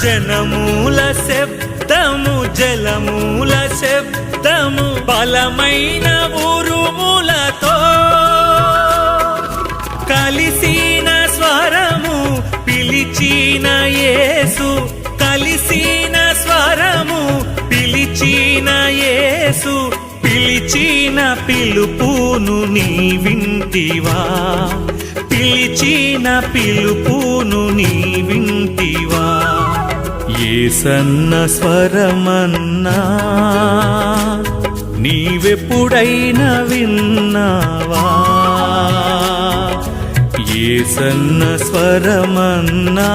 జనమూల శబ్దము జలమూల శబ్దము బలమైన ఉరుములతో కలిసిన స్వరము పిలిచిన యేసు కలిసిన స్వరము పిలిచిన యేసు పిలిచిన పిలుపును నీ వింటివా పిలిచిన పిలుపును నీ వింటివా యేసన్న స్వరమన్నా నీవెప్పుడైనా విన్నావా యేసన్న స్వరమన్నా